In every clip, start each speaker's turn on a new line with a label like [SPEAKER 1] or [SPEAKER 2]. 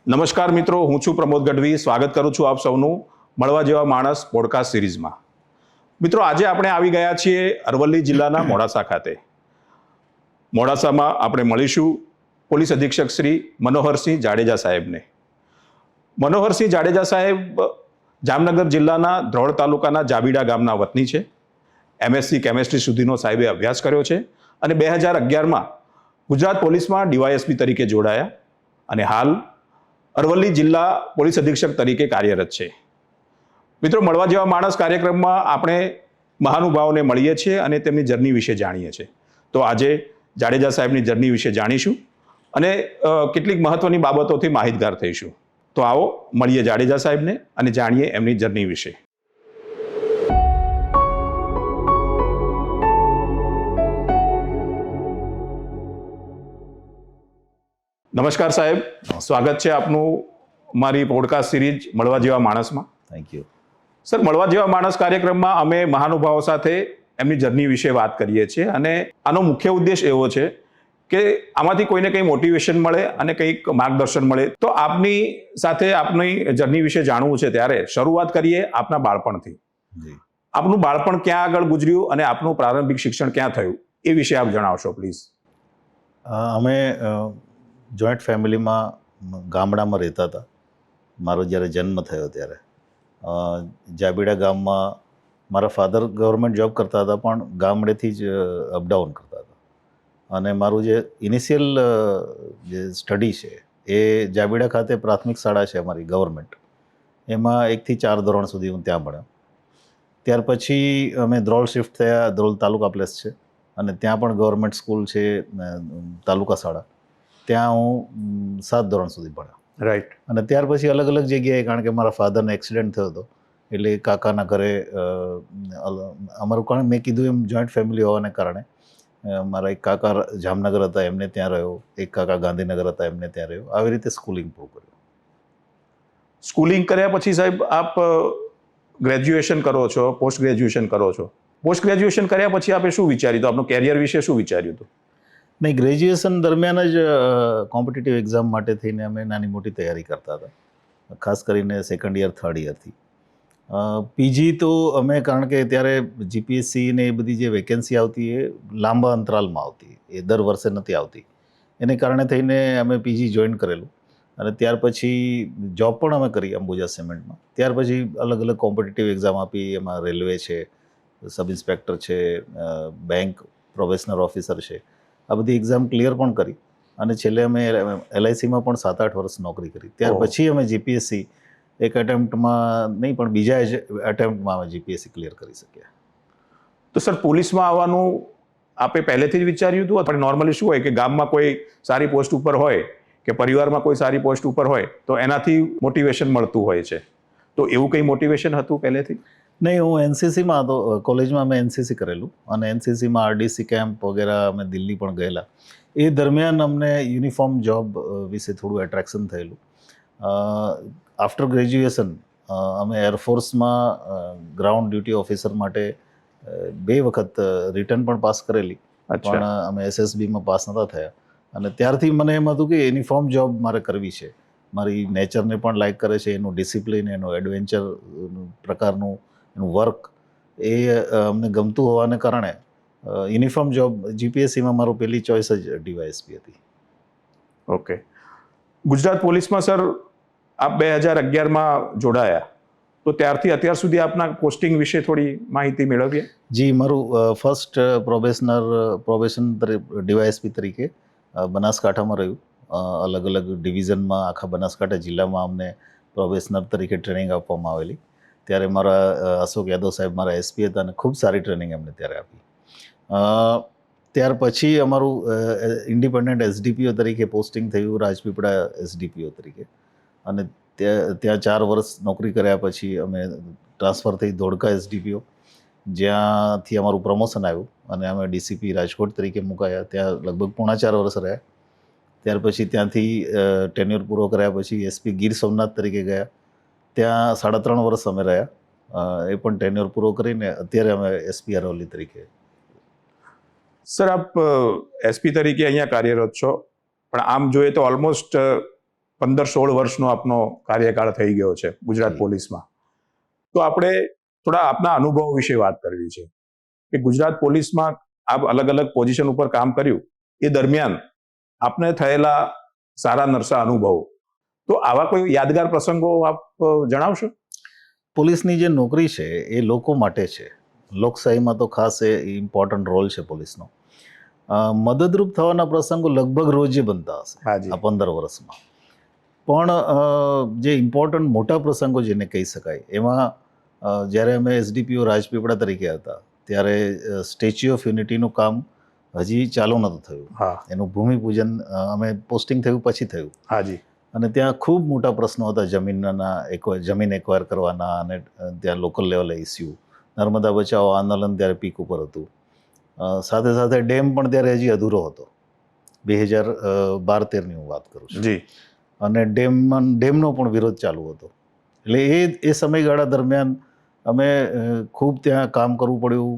[SPEAKER 1] નમસ્કાર મિત્રો, હું છું પ્રમોદ ગઢવી. સ્વાગત કરું છું આપ સૌનું મળવા જેવા માણસ પોડકાસ્ટ સિરીઝમાં. મિત્રો, આજે આપણે આવી ગયા છીએ અરવલ્લી જિલ્લાના મોડાસા ખાતે. મોડાસામાં આપણે મળીશું પોલીસ અધિક્ષક શ્રી મનોહરસિંહ જાડેજા સાહેબને. મનોહરસિંહ જાડેજા સાહેબ જામનગર જિલ્લાના ધ્રોળ તાલુકાના જાબીડા ગામના વતની છે. MSc કેમેસ્ટ્રી સુધીનો સાહેબે અભ્યાસ કર્યો છે અને 2011માં ગુજરાત પોલીસમાં ડીવાયએસપી તરીકે જોડાયા અને હાલ અરવલ્લી જિલ્લા પોલીસ અધિક્ષક તરીકે કાર્યરત છે. મિત્રો, મળવા જેવા માણસ કાર્યક્રમમાં આપણે મહાનુભાવોને મળીએ છીએ અને તેમની જર્ની વિશે જાણીએ છીએ. તો આજે જાડેજા સાહેબની જર્ની વિશે જાણીશું અને કેટલીક મહત્વની બાબતોથી માહિતગાર થઈશું. તો આવો મળીએ જાડેજા સાહેબને અને જાણીએ એમની જર્ની વિશે. નમસ્કાર સાહેબ, સ્વાગત છે આપનું મારી પોડકાસ્ટ સિરીઝ મળવા જેવા માણસમાં.
[SPEAKER 2] થેન્ક યુ
[SPEAKER 1] સર, મળવા જેવા માણસ કાર્યક્રમમાં અમે મહાનુભાવો સાથે એમની જર્ની વિશે વાત કરીએ છીએ અને આનો મુખ્ય ઉદ્દેશ એવો છે કે આમાંથી કોઈને કંઈ મોટિવેશન મળે અને કંઈક માર્ગદર્શન મળે. તો આપની સાથે આપની જર્ની વિશે જાણવું છે, ત્યારે શરૂઆત કરીએ આપના બાળપણથી. આપનું બાળપણ ક્યાં આગળ ગુજર્યું અને આપનું પ્રારંભિક શિક્ષણ ક્યાં થયું, એ વિશે આપ જણાવશો પ્લીઝ.
[SPEAKER 2] અમે જોઈન્ટ ફેમિલીમાં ગામડામાં રહેતા હતા. મારો જ્યારે જન્મ થયો ત્યારે જાબીડા ગામમાં મારા ફાધર ગવર્મેન્ટ જોબ કરતા હતા, પણ ગામડેથી જ અપડાઉન કરતા હતા. અને મારું જે ઇનિશિયલ જે સ્ટડી છે એ જાબીડા ખાતે પ્રાથમિક શાળા છે અમારી ગવર્મેન્ટ, એમાં 1 થી 4 ધોરણ સુધી હું ત્યાં ભણ્યો. ત્યાર પછી અમે ધ્રોળ શિફ્ટ થયા. ધ્રોળ તાલુકા પ્લેસ છે અને ત્યાં પણ ગવર્મેન્ટ સ્કૂલ છે, તાલુકા શાળા. ત્યાં હું 7 ધોરણ સુધી ભણ્યો.
[SPEAKER 1] રાઈટ.
[SPEAKER 2] અને ત્યાર પછી અલગ અલગ જગ્યાએ, કારણ કે મારા ફાધરને એક્સિડન્ટ થયો હતો એટલે કાકાના ઘરે અમારું, મેં કીધું એમ, જોઈન્ટ ફેમિલી હોવાને કારણે મારા એક કાકા જામનગર હતા, એમને ત્યાં રહ્યો. એક કાકા ગાંધીનગર હતા, એમને ત્યાં રહ્યો. આવી રીતે સ્કૂલિંગ પૂરું કર્યું.
[SPEAKER 1] સ્કૂલિંગ કર્યા પછી સાહેબ આપ ગ્રેજ્યુએશન કરો છો, પોસ્ટ ગ્રેજ્યુએશન કરો છો. પોસ્ટ ગ્રેજ્યુએશન કર્યા પછી આપે શું વિચાર્યું હતું, આપનું કેરિયર વિશે શું વિચાર્યું હતું?
[SPEAKER 2] નહીં, ગ્રેજ્યુએશન દરમિયાન જ કોમ્પિટિટિવ એક્ઝામ માટે થઈને અમે નાની મોટી તૈયારી કરતા હતા, ખાસ કરીને સેકન્ડ યર થર્ડ યરથી. પીજી તો અમે, કારણ કે ત્યારે જીપીએસસી ને એ બધી જે વેકેન્સી આવતી એ લાંબા અંતરાલમાં આવતી, એ દર વર્ષે નથી આવતી. એને કારણે થઈને અમે પીજી જોઈન કરેલું અને ત્યાર પછી જોબ પણ અમે કરી અંબુજા સિમેન્ટમાં. ત્યાર પછી અલગ અલગ કોમ્પિટિટિવ એક્ઝામ આપી. એમાં રેલવે છે, સબ ઇન્સ્પેક્ટર છે, બેંક પ્રોબેશનર ઓફિસર છે, આ બધી એક્ઝામ ક્લિયર પણ કરી અને છેલ્લે અમે LICમાં પણ 7-8 વર્ષ નોકરી કરી. ત્યાર પછી અમે જીપીએસસી એક એટેમ્પ્ટમાં નહીં, પણ બીજા એટેમ્પ્ટમાં અમે જીપીએસસી ક્લિયર કરી શક્યા.
[SPEAKER 1] તો સર, પોલીસમાં આવવાનું આપે પહેલેથી જ વિચાર્યું હતું? પણ નોર્મલી શું હોય કે ગામમાં કોઈ સારી પોસ્ટ ઉપર હોય કે પરિવારમાં કોઈ સારી પોસ્ટ ઉપર હોય તો એનાથી મોટિવેશન મળતું હોય છે. તો એવું કંઈ મોટિવેશન હતું પહેલેથી?
[SPEAKER 2] નહીં, હું એનસીસીમાં હતો. કોલેજમાં મેં એનસીસી કરેલું અને એનસીસીમાં RDC કેમ્પ વગેરે અમે દિલ્હી પણ ગયેલા. એ દરમિયાન અમને યુનિફોર્મ જોબ વિશે થોડું એટ્રેક્શન થયેલું. આફ્ટર ગ્રેજ્યુએશન અમે એરફોર્સમાં ગ્રાઉન્ડ ડ્યુટી ઓફિસર માટે 2 વખત રિટર્ન પણ પાસ કરેલી, પણ અમે SSBમાં પાસ નહોતા થયા. અને ત્યારથી મને એમ હતું કે યુનિફોર્મ જોબ મારે કરવી છે. મારી નેચરને પણ લાઇક કરે છે, એનું ડિસિપ્લિન, એનું એડવેન્ચર પ્રકારનું એનું વર્ક એ અમને ગમતું હોવાને કારણે યુનિફોર્મ જોબ જીપીએસસીમાં મારું પહેલી ચોઈસ જ ડીવાયએસપી હતી.
[SPEAKER 1] ઓકે. ગુજરાત પોલીસમાં સર આપ 2011માં જોડાયા, તો ત્યારથી અત્યાર સુધી આપના પોસ્ટિંગ વિશે થોડી માહિતી મેળવીએ.
[SPEAKER 2] જી, મારું ફર્સ્ટ પ્રોબેશન ડીવાયએસપી તરીકે બનાસકાંઠામાં રહ્યું. અલગ અલગ ડિવિઝનમાં આખા બનાસકાંઠા જિલ્લામાં અમને પ્રોબેશનર તરીકે ટ્રેનિંગ આપવામાં આવેલી. ત્યારે મારા અશોક યાદવ સાહેબ મારા એસપી હતા અને ખૂબ સારી ટ્રેનિંગ એમને ત્યારે આપી. ત્યાર પછી અમારું ઇન્ડિપેન્ડન્ટ SDPO તરીકે પોસ્ટિંગ થયું, રાજપીપળા SDPO તરીકે. અને ત્યાં 4 વર્ષ નોકરી કર્યા પછી અમે ટ્રાન્સફર થઈ ધોળકા SDPO, જ્યાંથી અમારું પ્રમોશન આવ્યું અને અમે DCP રાજકોટ તરીકે મુકાયા. ત્યાં લગભગ 4.5 વર્ષ રહ્યા. ત્યાર પછી ત્યાંથી ટેન્યુર પૂરો કર્યા પછી SP ગીર સોમનાથ તરીકે ગયા. ત્યાં 3.5 વર્ષ અમે રહ્યા. એ પણ ટેન્યુર પૂરો કરીને અત્યારે અમે SP અરવલ્લી તરીકે.
[SPEAKER 1] સર, આપ SP તરીકે અહીંયા કાર્યરત છો, પણ આમ જોઈએ તો ઓલમોસ્ટ 15-16 વર્ષનો આપનો કાર્યકાળ થઈ ગયો છે ગુજરાત
[SPEAKER 2] જી.
[SPEAKER 1] પોલીસમાં. તો આપણે થોડા આપના અનુભવ વિશે વાત કરવી છે કે ગુજરાત પોલીસમાં આપ અલગ અલગ પોઝિશન ઉપર કામ કર્યું એ દરમિયાન આપને થયેલા સારા નરસા અનુભવો. તો આવા કોઈ યાદગાર પ્રસંગો આપ જણાવશો?
[SPEAKER 2] પોલીસની જે નોકરી છે એ લોકો માટે છે. લોકશાહીમાં તો ખાસ એ ઇમ્પોર્ટન્ટ રોલ છે પોલીસનો. મદદરૂપ થવાના પ્રસંગો લગભગ રોજે બનતા હશે
[SPEAKER 1] હાજી.
[SPEAKER 2] આ 15 વર્ષમાં. પણ જે ઇમ્પોર્ટન્ટ મોટા પ્રસંગો જેને કહી શકાય એમાં જ્યારે અમે એસડીપીઓ રાજપીપળા તરીકે હતા ત્યારે સ્ટેચ્યુ ઓફ યુનિટીનું કામ હજી ચાલુ નહોતું થયું.
[SPEAKER 1] હા.
[SPEAKER 2] એનું ભૂમિપૂજન અમે પોસ્ટિંગ થયું પછી થયું.
[SPEAKER 1] હાજી.
[SPEAKER 2] અને ત્યાં ખૂબ મોટા પ્રશ્નો હતા જમીન એક્વાયર કરવાના અને ત્યાં લોકલ લેવલે ઇસ્યુ. નર્મદા બચાવો આંદોલન ત્યારે પીક ઉપર હતું. સાથે સાથે ડેમ પણ ત્યારે હજી અધૂરો હતો. 2012-13ની હું વાત કરું છું.
[SPEAKER 1] જી.
[SPEAKER 2] અને ડેમનો પણ વિરોધ ચાલુ હતો. એટલે એ સમયગાળા દરમિયાન અમે ખૂબ ત્યાં કામ કરવું પડ્યું.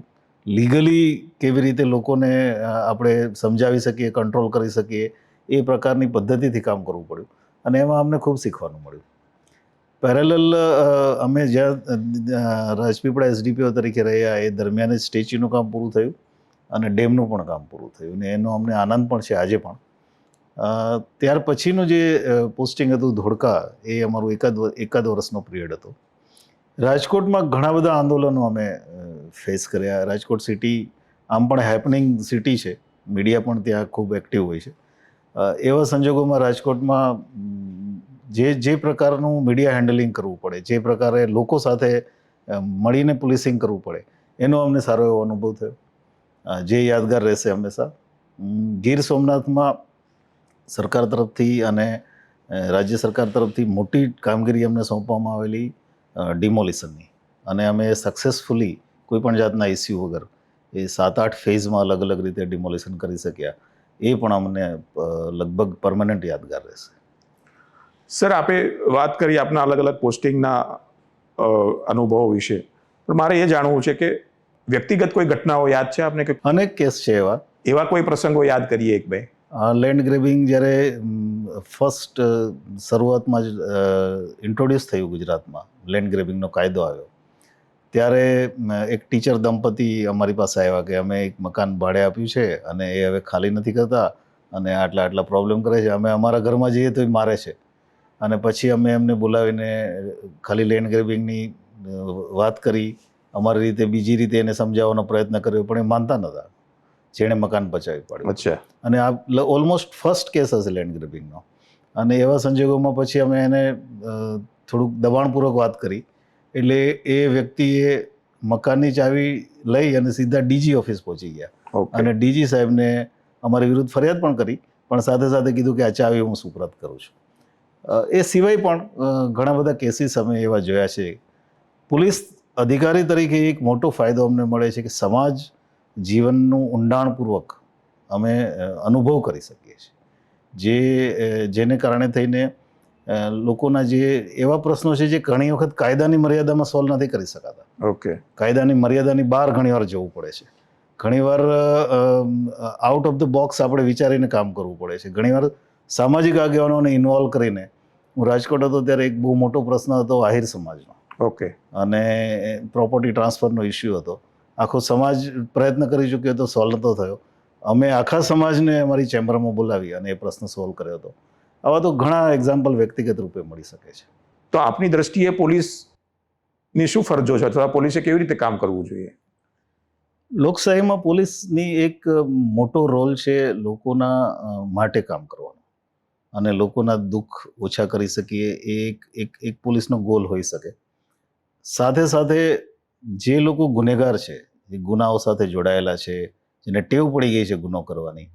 [SPEAKER 2] લીગલી કેવી રીતે લોકોને આપણે સમજાવી શકીએ, કંટ્રોલ કરી શકીએ એ પ્રકારની પદ્ધતિથી કામ કરવું પડ્યું. અને એમાં અમને ખૂબ શીખવાનું મળ્યું. પેરેલલ અમે જ્યાં રાજપીપળા એસડીપીઓ તરીકે રહ્યા એ દરમિયાન જ સ્ટેચ્યુનું કામ પૂરું થયું અને ડેમનું પણ કામ પૂરું થયું. અને એનો અમને આનંદ પણ છે આજે પણ. ત્યાર પછીનું જે પોસ્ટિંગ હતું ધોળકા એ અમારું એકાદ વર્ષનો પિરિયડ હતો. રાજકોટમાં ઘણા બધા આંદોલનો અમે ફેસ કર્યા. રાજકોટ સિટી આમ પણ હેપનિંગ સિટી છે. મીડિયા પણ ત્યાં ખૂબ એક્ટિવ હોય છે. એવા સંજોગોમાં રાજકોટમાં જે પ્રકારનું મીડિયા હેન્ડલિંગ કરવું પડે, જે પ્રકારે લોકો સાથે મળીને પોલીસિંગ કરવું પડે, એનો અમને સારો એવો અનુભવ થયો, જે યાદગાર રહેશે હંમેશા. ગીર સોમનાથમાં સરકાર તરફથી અને રાજ્ય સરકાર તરફથી મોટી કામગીરી અમને સોંપવામાં આવેલી ડિમોલિશનની, અને અમે સક્સેસફુલી કોઈ પણ જાતના ઇસ્યુ વગર એ 7-8 ફેઝમાં અલગ અલગ રીતે ડિમોલિશન કરી શક્યા. એ પણ અમને લગભગ પરમનન્ટ યાદગાર રહેશે.
[SPEAKER 1] સર, આપે વાત કરી આપના અલગ અલગ પોસ્ટિંગના અનુભવો વિશે, પણ મારે એ જાણવું છે કે વ્યક્તિગત કોઈ ઘટનાઓ યાદ છે આપને? કે
[SPEAKER 2] અનેક કેસ છે
[SPEAKER 1] એવા કોઈ પ્રસંગો યાદ કરીએ એક બે?
[SPEAKER 2] લેન્ડ ગ્રેબિંગ જ્યારે ફર્સ્ટ શરૂઆતમાં જ ઇન્ટ્રોડ્યુસ થયું ગુજરાતમાં, લેન્ડ ગ્રેબિંગનો કાયદો આવ્યો, ત્યારે એક ટીચર દંપતી અમારી પાસે આવ્યા કે અમે એક મકાન ભાડે આપ્યું છે અને એ હવે ખાલી નથી કરતા અને આટલા પ્રોબ્લેમ કરે છે. અમે અમારા ઘરમાં જઈએ તો એ મારે છે. અને પછી અમે એમને બોલાવીને ખાલી લેન્ડ ગ્રેબિંગની વાત કરી, અમારી રીતે બીજી રીતે એને સમજાવવાનો પ્રયત્ન કર્યો, પણ એ માનતા નહોતા. જેણે મકાન પચાવી પાડ્યું.
[SPEAKER 1] અચ્છા.
[SPEAKER 2] અને આ ઓલમોસ્ટ ફર્સ્ટ કેસ હશે લેન્ડ ગ્રેબિંગનો. અને એવા સંજોગોમાં પછી અમે એને થોડુંક દબાણપૂર્વક વાત કરી, એટલે એ વ્યક્તિએ મકાનની ચાવી લઈ અને સીધા ડીજી ઓફિસ પહોંચી ગયા. અને ડીજી સાહેબને અમારી વિરુદ્ધ ફરિયાદ પણ કરી, પણ સાથે સાથે કીધું કે આ ચાવી હું સુપ્રત કરું છું. એ સિવાય પણ ઘણા બધા કેસીસ અમે એવા જોયા છે. પોલીસ અધિકારી તરીકે એક મોટો ફાયદો અમને મળે છે કે સમાજ જીવનનું ઊંડાણપૂર્વક અમે અનુભવ કરી શકીએ છીએ, જેને કારણે થઈને લોકોના જે એવા પ્રશ્નો છે જે ઘણી વખત કાયદાની મર્યાદામાં સોલ્વ નથી કરી શકાતા.
[SPEAKER 1] ઓકે.
[SPEAKER 2] કાયદાની મર્યાદાની બહાર ઘણીવાર જવું પડે છે. ઘણીવાર આઉટ ઓફ ધ બોક્સ આપણે વિચારીને કામ કરવું પડે છે. ઘણીવાર સામાજિક આગેવાનોને ઇન્વોલ્વ કરીને, હું રાજકોટ હતો ત્યારે એક બહુ મોટો પ્રશ્ન હતો આહિર સમાજનો.
[SPEAKER 1] ઓકે.
[SPEAKER 2] અને પ્રોપર્ટી ટ્રાન્સફરનો ઇસ્યુ હતો. આખો સમાજ પ્રયત્ન કરી ચૂક્યો હતો, સોલ્વ નહોતો થયો. અમે આખા સમાજને અમારી ચેમ્બરમાં બોલાવી અને એ પ્રશ્ન સોલ્વ કર્યો હતો. આવા તો ઘણા એક્ઝામ્પલ વ્યક્તિગત રૂપે મળી શકે છે.
[SPEAKER 1] તો આપની દ્રષ્ટિએ પોલીસની શું ફરજો છે, અથવા પોલીસે કેવી રીતે કામ કરવું જોઈએ?
[SPEAKER 2] લોકશાહીમાં પોલીસની એક મોટો રોલ છે લોકોના માટે કામ કરવાનો, અને લોકોના દુઃખ ઓછા કરી શકીએ એ એક પોલીસનો ગોલ હોઈ શકે. સાથે સાથે જે લોકો ગુનેગાર છે, જે ગુનાઓ સાથે જોડાયેલા છે, જેને ટેવ પડી ગઈ છે ગુનો કરવાની,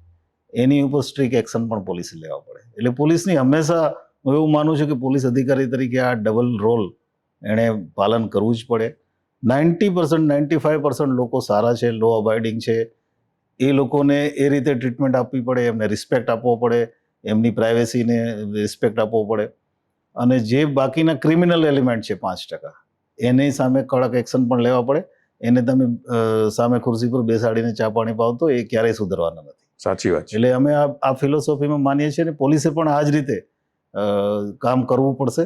[SPEAKER 2] એની ઉપર સ્ટ્રિક્ટ એક્શન પણ પોલીસે લેવા પડે. એટલે પોલીસની હંમેશા હું એવું માનું છું કે પોલીસ અધિકારી તરીકે આ ડબલ રોલ એણે પાલન કરવું જ પડે. 90%, 95% લોકો સારા છે, લો અબાઇડિંગ છે, એ લોકોને એ રીતે ટ્રીટમેન્ટ આપવી પડે, એમને રિસ્પેક્ટ આપવો પડે, એમની પ્રાઇવેસીને રિસ્પેક્ટ આપવો પડે. અને જે બાકીના ક્રિમિનલ એલિમેન્ટ છે 5%, એની સામે કડક એક્શન પણ લેવા પડે. એને તમે સામે ખુરશી પર બેસાડીને ચા પાણી પાવતો એ ક્યારેય સુધરવાના નથી.
[SPEAKER 1] સાચી વાત છે.
[SPEAKER 2] એટલે અમે આ ફિલોસોફીમાં માનીએ છીએ, ને પોલીસે પણ આ જ રીતે કામ કરવું પડશે,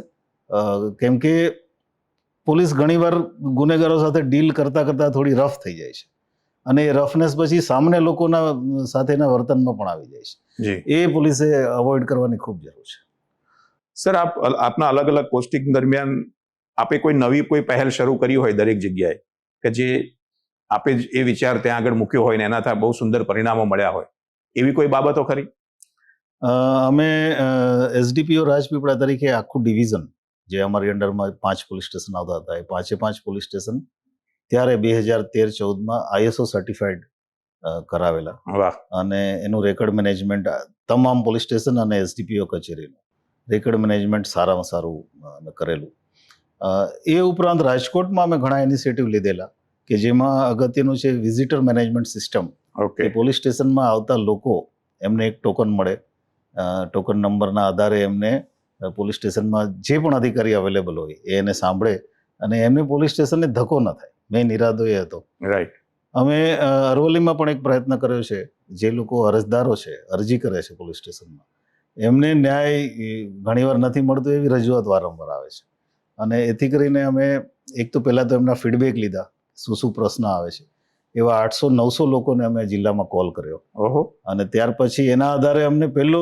[SPEAKER 2] કેમ કે પોલીસ ઘણીવાર ગુનેગારો સાથે ડીલ કરતાં કરતાં થોડી રફ થઈ જાય છે અને એ રફનેસ પછી સામાન્ય લોકોના સાથેના વર્તનમાં પણ આવી જાય છે.
[SPEAKER 1] જી
[SPEAKER 2] એ પોલીસે અવોઇડ કરવાની ખૂબ જરૂર છે.
[SPEAKER 1] સર, આપના અલગ અલગ પોસ્ટિંગ દરમિયાન આપે કોઈ નવી કોઈ પહેલ શરૂ કરી હોય દરેક જગ્યાએ કે જે આપે જ એ વિચાર ત્યાં આગળ મૂક્યો હોય ને એનાથી બહુ સુંદર પરિણામો મળ્યા હોય, એવી કોઈ બાબતો ખરી?
[SPEAKER 2] અમે એસડીપીઓ રાજપીપળા તરીકે આખું ડિવિઝન, જે અમારી અંડરમાં 5 પોલીસ સ્ટેશન આવતા હતા, એ 5 પોલીસ સ્ટેશન ત્યારે 2013-14માં ISO સર્ટિફાઈડ કરાવેલા
[SPEAKER 1] વાહ.
[SPEAKER 2] અને એનું રેકર્ડ મેનેજમેન્ટ તમામ પોલીસ સ્ટેશન અને એસડીપીઓ કચેરીનું રેકર્ડ મેનેજમેન્ટ સારામાં સારું અમે કરેલું. એ ઉપરાંત રાજકોટમાં અમે ઘણા ઇનિશિયેટિવ લીધેલા કે જેમાં અગત્યનું છે વિઝિટર મેનેજમેન્ટ સિસ્ટમ.
[SPEAKER 1] ઓકે.
[SPEAKER 2] કે પોલીસ સ્ટેશનમાં આવતા લોકો એમને એક ટોકન મળે, ટોકન નંબરના આધારે એમને પોલીસ સ્ટેશનમાં જે પણ અધિકારી અવેલેબલ હોય એ એને સાંભળે અને એમને પોલીસ સ્ટેશનને ધક્કો ન થાય. મેઇન ઈરાદો એ હતો.
[SPEAKER 1] રાઈટ.
[SPEAKER 2] અમે અરવલ્લીમાં પણ એક પ્રયત્ન કર્યો છે. જે લોકો અરજદારો છે, અરજી કરે છે પોલીસ સ્ટેશનમાં, એમને ન્યાય ઘણીવાર નથી મળતો એવી રજૂઆત વારંવાર આવે છે અને એથી કરીને અમે એક તો પહેલાં તો એમના ફીડબેક લીધા, શું પ્રશ્ન આવે છે. એવા 800-900 લોકોને અમે જિલ્લામાં કોલ કર્યો
[SPEAKER 1] ઓહો.
[SPEAKER 2] અને ત્યાર પછી એના આધારે અમને પહેલો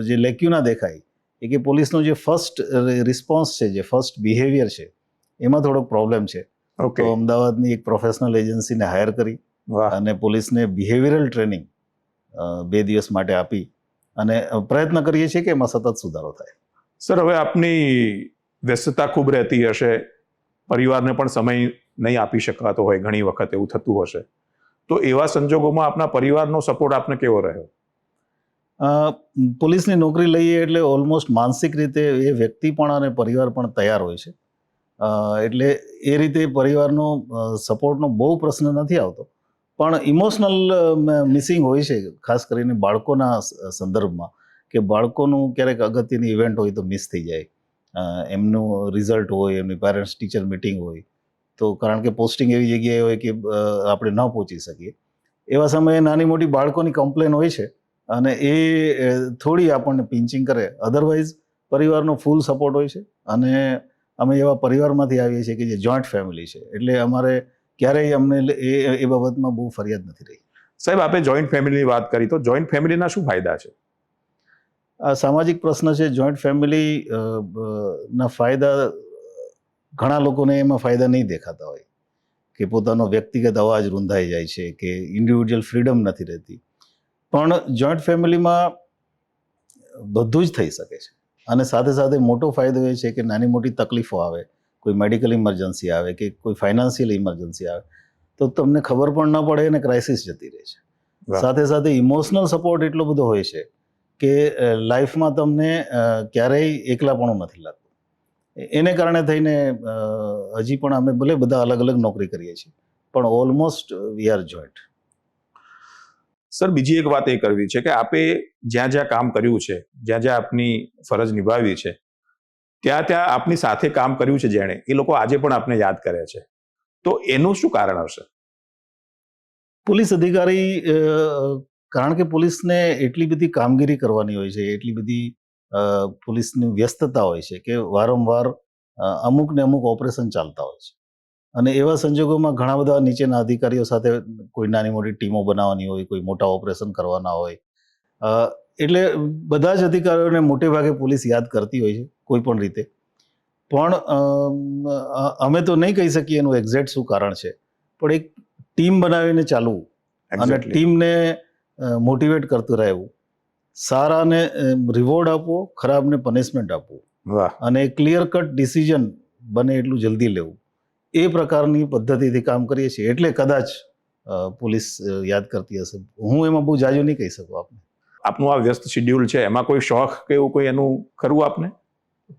[SPEAKER 2] જે લેક્યુના દેખાય એ કે પોલીસનો જે ફર્સ્ટ રિસ્પોન્સ છે, જે ફર્સ્ટ બિહેવિયર છે, એમાં થોડોક પ્રોબ્લેમ છે.
[SPEAKER 1] ઓકે.
[SPEAKER 2] તો અમદાવાદની એક પ્રોફેશનલ એજન્સીને હાયર કરી
[SPEAKER 1] વાહ.
[SPEAKER 2] અને પોલીસને બિહેવિયરલ ટ્રેનિંગ 2 દિવસ માટે આપી અને પ્રયત્ન કરીએ છીએ કે એમાં સતત સુધારો થાય.
[SPEAKER 1] સર, હવે આપની વ્યસ્તતા ખૂબ રહેતી હશે, પરિવારને પણ સમય નહીં આપી શકાતો હોય, ઘણી વખત એવું થતું હશે, તો એવા સંજોગોમાં આપના પરિવારનો સપોર્ટ આપને કેવો રહ્યો?
[SPEAKER 2] પોલીસની નોકરી લઈએ એટલે ઓલમોસ્ટ માનસિક રીતે એ વ્યક્તિ પણ અને પરિવાર પણ તૈયાર હોય છે, એટલે એ રીતે પરિવારનો સપોર્ટનો બહુ પ્રશ્ન નથી આવતો, પણ ઇમોશનલ મિસિંગ હોય છે, ખાસ કરીને બાળકોના સંદર્ભમાં, કે બાળકોનું ક્યારેક અગત્યની ઇવેન્ટ હોય તો મિસ થઈ જાય, એમનું રિઝલ્ટ હોય, એમની પેરેન્ટ્સ ટીચર મિટિંગ હોય, તો કારણ કે પોસ્ટિંગ એવી જગ્યાએ હોય કે આપણે ન પહોંચી શકીએ, એવા સમયે નાની મોટી બાળકોની કમ્પ્લેન હોય છે અને એ થોડી આપણને પિંચિંગ કરે. અધરવાઇઝ પરિવારનો ફૂલ સપોર્ટ હોય છે અને અમે એવા પરિવારમાંથી આવીએ છીએ કે જે જોઈન્ટ ફેમિલી છે, એટલે અમારે ક્યારેય અમને એ બાબતમાં બહુ ફરિયાદ નથી રહી.
[SPEAKER 1] સાહેબ, આપે જોઈન્ટ ફેમિલીની વાત કરી, તો જોઈન્ટ ફેમિલીના શું ફાયદા છે?
[SPEAKER 2] આ સામાજિક પ્રશ્ન છે. જોઈન્ટ ફેમિલી ના ફાયદા ઘણા લોકોને એમાં ફાયદા નહીં દેખાતા હોય કે પોતાનો વ્યક્તિગત અવાજ રૂંધાઈ જાય છે કે ઇન્ડિવિજ્યુઅલ ફ્રીડમ નથી રહેતી, પણ જોઈન્ટ ફેમિલીમાં બધું જ થઈ શકે છે અને સાથે સાથે મોટો ફાયદો એ છે કે નાની મોટી તકલીફો આવે, કોઈ મેડિકલ ઇમરજન્સી આવે કે કોઈ ફાઇનાન્શિયલ ઇમરજન્સી આવે તો તમને ખબર પણ ન પડે અને ક્રાઇસિસ જતી રહે છે. સાથે સાથે ઇમોશનલ સપોર્ટ એટલો બધો હોય છે કે લાઈફમાં તમને ક્યારેય એકલાપણું નથી લાગતું. એને કારણે થઈને હજી પણ અમે ભલે બધા અલગ અલગ નોકરી કરીએ છીએ, પણ almost we are joint.
[SPEAKER 1] Sir, બીજી એક વાત એ કરવી છે કે આપે જ્યાં જ્યાં કામ કર્યું છે, જ્યાં જ્યાં આપની ફરજ નિભાવી છે, ત્યાં ત્યાં આપની સાથે કામ કર્યું છે જેણે, એ લોકો આજે પણ આપને યાદ કરે છે, તો એનું શું કારણ હશે?
[SPEAKER 2] પોલીસ અધિકારી, કારણ કે પોલીસને એટલી બધી કામગીરી કરવાની હોય છે, એટલી બધી પોલીસની વ્યસ્તતા હોય છે કે વારંવાર અમુક ને અમુક ઓપરેશન ચાલતા હોય છે અને એવા સંજોગોમાં ઘણા બધા નીચેના અધિકારીઓ સાથે કોઈ નાની મોટી ટીમો બનાવવાની હોય, કોઈ મોટા ઓપરેશન કરવાના હોય, એટલે બધા જ અધિકારીઓને મોટે ભાગે પોલીસ યાદ કરતી હોય છે કોઈ પણ રીતે. પણ અમે તો નહીં કહી શકીએ એનું એક્ઝેક્ટ શું કારણ છે, પણ એક ટીમ બનાવીને ચાલવું અને ટીમને મોટિવેટ કરતું રહેવું, સારાને રિવોર્ડ આપવો, ખરાબને પનિશમેન્ટ આપવું અને ક્લિયર કટ ડિસિઝન બને એટલું જલ્દી લેવું, એ પ્રકારની પદ્ધતિથી કામ કરીએ છીએ એટલે કદાચ પોલીસ યાદ કરતી હશે. હું એમાં બહુ જાજુ નહીં કહી શકું આપને.
[SPEAKER 1] આપનું આ વ્યસ્ત શેડ્યુલ છે, એમાં કોઈ શોખ કે એવું કોઈ એનું ખરું આપને?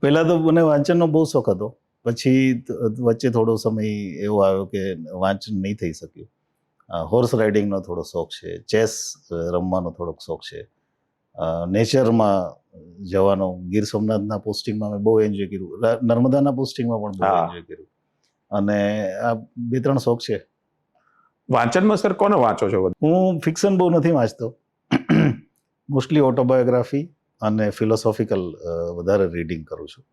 [SPEAKER 2] પહેલાં તો મને વાંચનનો બહુ શોખ હતો, પછી વચ્ચે થોડો સમય એવો આવ્યો કે વાંચન નહીં થઈ શક્યું. હોર્સ રાઇડિંગનો થોડો શોખ છે, ચેસ રમવાનો થોડોક શોખ છે, નેચરમાં જવાનો, ગીર સોમનાથના પોસ્ટિંગમાં મેં બહુ એન્જોય કર્યું, નર્મદાના પોસ્ટિંગમાં પણ બહુ એન્જોય કર્યું અને આ 2-3 શોખ છે.
[SPEAKER 1] વાંચનમાં સર કોને વાંચો છો?
[SPEAKER 2] હું ફિક્શન બહુ નથી વાંચતો, મોસ્ટલી ઓટોબાયોગ્રાફી અને ફિલોસોફિકલ વધારે રીડિંગ કરું છું.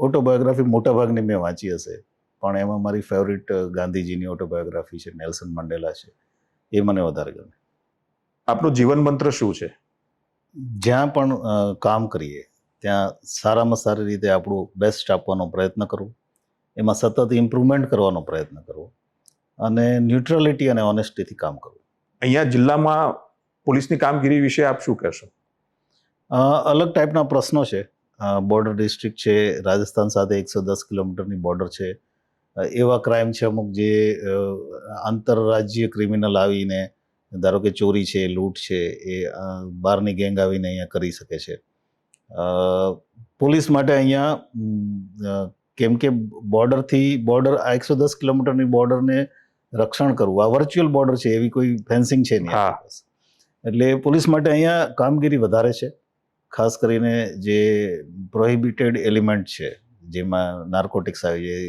[SPEAKER 2] ઓટોબાયોગ્રાફી મોટાભાગની મેં વાંચી હશે, પણ એમાં મારી ફેવરિટ ગાંધીજીની ઓટોબાયોગ્રાફી છે, નેલ્સન મંડેલા છે, એ મને વધારે ગમે.
[SPEAKER 1] આપનો જીવન મંત્ર શું છે?
[SPEAKER 2] જ્યાં પણ કામ કરીએ ત્યાં સારામાં સારી રીતે આપણું બેસ્ટ આપવાનો પ્રયત્ન કરવો, એમાં સતત ઇમ્પ્રુવમેન્ટ કરવાનો પ્રયત્ન કરવો અને ન્યુટ્રાલિટી અને ઓનેસ્ટીથી કામ કરવું.
[SPEAKER 1] અહીંયા જિલ્લામાં પોલીસની કામગીરી વિશે આપ શું કહેશો?
[SPEAKER 2] અલગ ટાઈપના પ્રશ્નો છે. બોર્ડર ડિસ્ટ્રિક્ટ છે, રાજસ્થાન સાથે 110 કિલોમીટરની બોર્ડર છે. એવા ક્રાઇમ છે અમુક જે આંતરરાજ્ય ક્રિમિનલ આવીને, ધારો કે ચોરી છે, લૂંટ છે, એ બહારની ગેંગ આવીને અહીંયા કરી શકે છે. પોલીસ માટે અહીંયા કેમ કે બોર્ડર 110 કિલોમીટરની બોર્ડરને રક્ષણ કરવું, આ વર્ચ્યુઅલ બોર્ડર છે, એવી કોઈ ફેન્સિંગ છે નહીં આપણી પાસે. એટલે પોલીસ માટે અહીંયા કામગીરી વધારે છે. ખાસ કરીને જે પ્રોહિબિટેડ એલિમેન્ટ છે, જેમાં નાર્કોટિક્સ આવી જાય,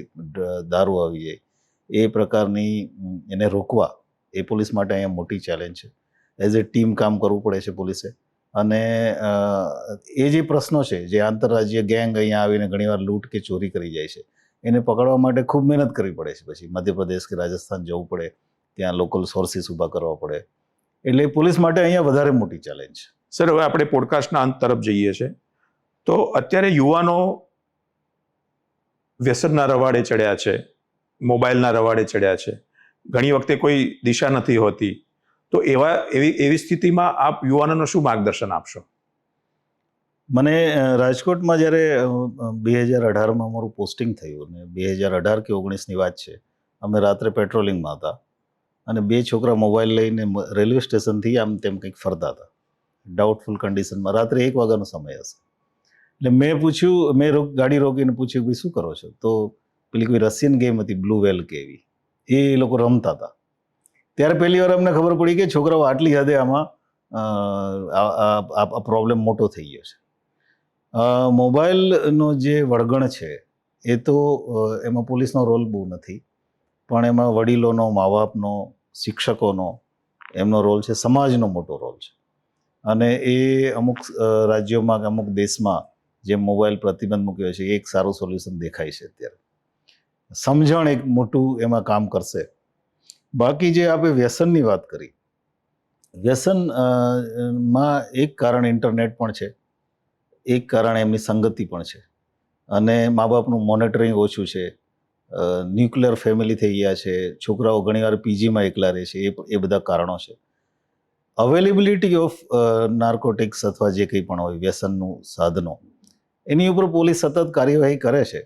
[SPEAKER 2] દારૂ આવી જાય, એ પ્રકારની એને રોકવા એ પોલીસ માટે અહીંયા મોટી ચેલેન્જ છે. એઝ એ ટીમ કામ કરવું પડે છે પોલીસે. અને એ જે પ્રશ્નો છે, જે આંતરરાજ્ય ગેંગ અહીંયા આવીને ઘણીવાર લૂંટ કે ચોરી કરી જાય છે, એને પકડવા માટે ખૂબ મહેનત કરવી પડે છે. પછી મધ્યપ્રદેશ કે રાજસ્થાન જવું પડે, ત્યાં લોકલ સોર્સિસ ઊભા કરવા પડે. એટલે પોલીસ માટે અહીંયા વધારે મોટી ચેલેન્જ છે.
[SPEAKER 1] સર, હવે આપણે પોડકાસ્ટના અંત તરફ જઈએ છીએ. તો અત્યારે યુવાનો વ્યસનના રવાડે ચડ્યા છે, મોબાઈલના રવાડે ચડ્યા છે, ઘણી વખતે કોઈ દિશા નથી હોતી. તો એવી સ્થિતિમાં આપ યુવાનોને શું માર્ગદર્શન આપશો?
[SPEAKER 2] મને રાજકોટમાં જ્યારે 2018માં અમારું પોસ્ટિંગ થયું અને 2018 કે 19ની વાત છે, અમે રાત્રે પેટ્રોલિંગમાં હતા અને 2 છોકરા મોબાઈલ લઈને રેલવે સ્ટેશનથી આમ તેમ કંઈક ફરતા હતા, ડાઉટફુલ કન્ડિશનમાં. રાત્રે 1 વાગ્યાનો સમય હશે. એટલે મેં ગાડી રોકીને પૂછ્યું, ભાઈ શું કરો છો? તો પેલી કોઈ રશિયન ગેમ હતી, બ્લુ વેલ કે એવી, એ લોકો રમતા હતા. ત્યારે પહેલી વાર અમને ખબર પડી કે છોકરાઓ આટલી હદે આમાં પ્રોબ્લેમ મોટો થઈ ગયો છે. મોબાઈલનો જે વળગણ છે એ તો એમાં પોલીસનો રોલ બહુ નથી, પણ એમાં વડીલોનો, મા બાપનો, શિક્ષકોનો એમનો રોલ છે, સમાજનો મોટો રોલ છે. અને એ અમુક રાજ્યોમાં કે અમુક દેશમાં જે મોબાઈલ પ્રતિબંધ મૂક્યો છે, એ એક સારું સોલ્યુશન દેખાય છે અત્યારે. સમજણ એક મોટું એમાં કામ કરશે. બાકી જે આપણે વ્યસનની વાત કરી, વ્યસનમાં એક કારણ ઇન્ટરનેટ પણ છે, એક કારણ એમની સંગતિ પણ છે, અને મા બાપનું મોનિટરિંગ ઓછું છે, ન્યુક્લિયર ફેમિલી થઈ ગયા છે, છોકરાઓ ઘણીવાર પીજીમાં એકલા રહે છે, એ બધા કારણો છે. અવેલેબિલિટી ઓફ નાર્કોટિક્સ અથવા જે કંઈ પણ હોય વ્યસનનું સાધનો, એની ઉપર પોલીસ સતત કાર્યવાહી કરે છે,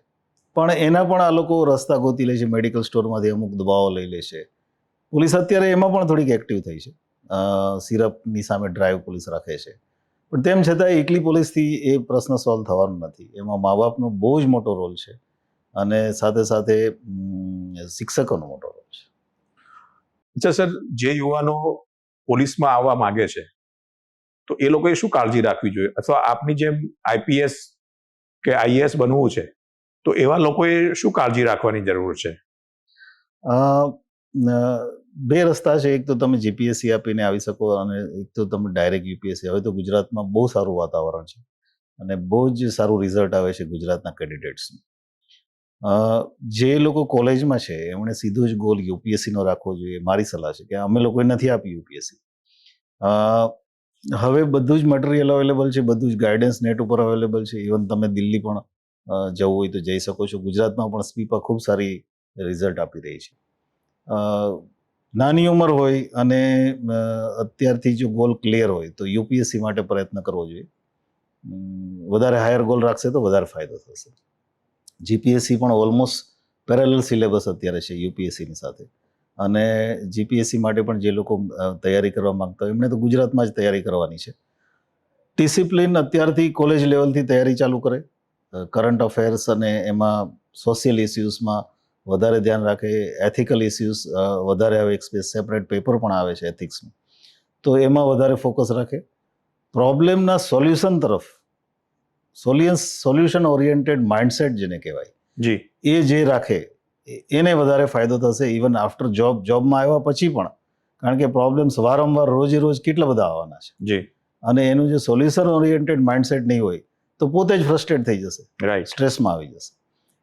[SPEAKER 2] પણ એના પણ આ લોકો રસ્તા ગોતી લે છે, મેડિકલ સ્ટોરમાંથી અમુક દવાઓ લઈ લે છે. પોલીસ અત્યારે એમાં પણ થોડીક એક્ટિવ થઈ છે. સિરપની સામે ડ્રાઈવ પોલીસ રાખે છે, પણ તેમ છતાં એકલી પોલીસથી એ પ્રશ્ન સોલ્વ થવાનો નથી. એમાં મા બાપનો બહુ જ મોટો રોલ છે અને સાથે સાથે શિક્ષકોનો મોટો રોલ છે.
[SPEAKER 1] અચ્છા સર, જે યુવાનો પોલીસમાં આવવા માંગે છે, તો એ લોકોએ શું કાળજી રાખવી જોઈએ? અથવા આપની જેમ આઈપીએસ કે આઈએએસ બનવું છે, તો એવા લોકોએ શું કાળજી રાખવાની જરૂર છે?
[SPEAKER 2] 2 રસ્તા છે. એક તો તમે જીપીએસસી આપીને આવી શકો અને એક તો તમે ડાયરેક્ટ યુપીએસસી. હવે તો ગુજરાતમાં બહુ સારું વાતાવરણ છે અને બહુ જ સારું રિઝલ્ટ આવે છે ગુજરાતના કેન્ડિડેટ્સનું. જે લોકો કોલેજમાં છે એમણે સીધો જ ગોલ યુપીએસસીનો રાખવો જોઈએ. મારી સલાહ છે કે અમે લોકોએ નથી આપી યુપીએસસી. હવે બધું જ મટીરિયલ અવેલેબલ છે, બધું જ ગાઈડન્સ નેટ ઉપર અવેલેબલ છે. ઇવન તમે દિલ્હી પણ જવું હોય તો જઈ શકો છો. ગુજરાતમાં પણ સ્પીપા ખૂબ સારી રિઝલ્ટ આપી રહી છે. નાની ઉંમર હોય અને અત્યારથી જો ગોલ ક્લિયર હોય તો યુપીએસસી માટે પ્રયત્ન કરવો જોઈએ. વધારે હાયર ગોલ રાખશે તો વધારે ફાયદો થશે. જીપીએસસી પણ ઓલમોસ્ટ પેરેલલ સિલેબસ અત્યારે છે યુપીએસસીની સાથે, અને જીપીએસસી માટે પણ જે લોકો તૈયારી કરવા માંગતા હોય એમણે તો ગુજરાતમાં જ તૈયારી કરવાની છે. ડિસિપ્લિન અત્યારથી કોલેજ લેવલથી તૈયારી ચાલુ કરે, કરંટ અફેર્સ અને એમાં સોશિયલ ઇસ્યુઝમાં વધારે ધ્યાન રાખે, એથિકલ ઇસ્યુઝ વધારે આવે, એક સેપરેટ પેપર પણ આવે છે એથિક્સનું, તો એમાં વધારે ફોકસ રાખે. પ્રોબ્લેમના સોલ્યુશન તરફ, સોલ્યુશન ઓરિએન્ટેડ માઇન્ડસેટ જેને કહેવાય,
[SPEAKER 1] જી,
[SPEAKER 2] એ જે રાખે એને વધારે ફાયદો થશે. ઇવન આફ્ટર જોબમાં આવ્યા પછી પણ કારણ કે પ્રોબ્લેમ્સ વારંવાર રોજે રોજ કેટલા બધા આવવાના છે,
[SPEAKER 1] જી
[SPEAKER 2] અને એનું જે સોલ્યુશન ઓરિએન્ટેડ માઇન્ડસેટ નહીં હોય તો પોતે જ ફ્રસ્ટ્રેટ થઈ જશે,
[SPEAKER 1] રાઈટ,
[SPEAKER 2] સ્ટ્રેસમાં આવી જશે.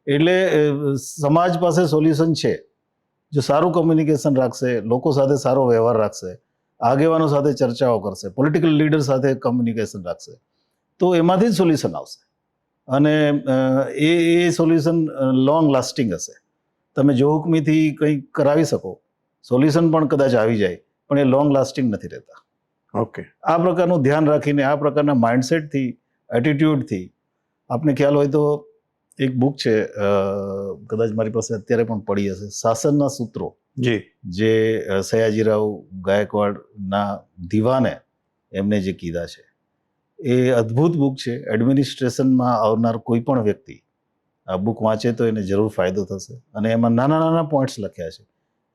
[SPEAKER 2] એટલે સમાજ પાસે સોલ્યુશન છે. જો સારું કમ્યુનિકેશન રાખશે, લોકો સાથે સારો વ્યવહાર રાખશે, આગેવાનો સાથે ચર્ચાઓ કરશે, પોલિટિકલ લીડર સાથે કમ્યુનિકેશન રાખશે, તો એમાંથી જ સોલ્યુશન આવશે. અને એ સોલ્યુશન લોંગ લાસ્ટિંગ હશે. તમે જોહુકમીથી કંઈક કરાવી શકો, સોલ્યુશન પણ કદાચ આવી જાય, પણ એ લોંગ લાસ્ટિંગ નથી રહેતા.
[SPEAKER 1] ઓકે,
[SPEAKER 2] આ પ્રકારનું ધ્યાન રાખીને, આ પ્રકારના માઇન્ડસેટથી, એટીટ્યુડથી, આપને ખ્યાલ હોય તો એક બુક છે, કદાચ મારી પાસે અત્યારે પણ પડી હશે, શાસનના સૂત્રો,
[SPEAKER 1] જી
[SPEAKER 2] જે સયાજીરાવ ગાયકવાડના દીવાને એમને જે કીધા છે, એ અદ્ભુત બુક છે. એડમિનિસ્ટ્રેશનમાં આવનાર કોઈ પણ વ્યક્તિ આ બુક વાંચે તો એને જરૂર ફાયદો થશે. અને એમાં નાના નાના પોઈન્ટ્સ લખ્યા છે,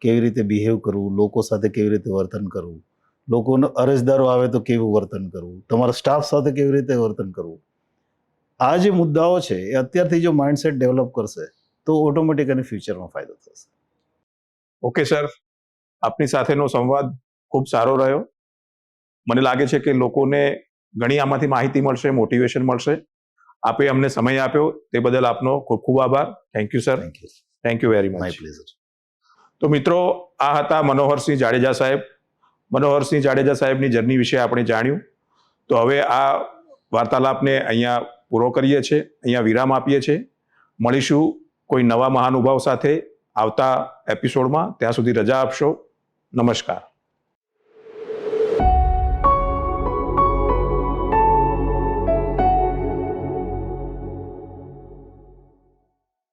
[SPEAKER 2] કેવી રીતે બિહેવ કરવું, લોકો સાથે કેવી રીતે વર્તન કરવું, લોકોનો અરજદારો આવે તો કેવું વર્તન કરવું, તમારા સ્ટાફ સાથે કેવી રીતે વર્તન કરવું. આ જે મુદ્દાઓ છે એ અત્યારથી જો માઇન્ડસેટ ડેવલપ કરશે તો ઓટોમેટિક એને ફ્યુચરમાં ફાયદો થશે.
[SPEAKER 1] ઓકે સર, આપની સાથેનો સંવાદ ખૂબ સારો રહ્યો. મને લાગે છે કે લોકોને ઘણી આમાંથી માહિતી મળશે, મોટિવેશન મળશે. આપે અમને સમય આપ્યો તે બદલ આપનો ખૂબ ખૂબ આભાર. Thank you sir,
[SPEAKER 2] thank you.
[SPEAKER 1] Thank you very
[SPEAKER 2] my
[SPEAKER 1] much.
[SPEAKER 2] Pleasure.
[SPEAKER 1] તો મિત્રો, આ હતા મનોહરસિંહ જાડેજા સાહેબ. મનોહરસિંહ જાડેજા સાહેબની જર્ની વિશે આપણે જાણ્યું. તો હવે આ વાર્તાલાપને અહીંયા પૂરો કરીએ છીએ, અહીંયા વિરામ આપીએ છીએ. મળીશું કોઈ નવા મહાનુભાવ સાથે આવતા એપિસોડમાં. ત્યાં સુધી રજા આપશો. નમસ્કાર.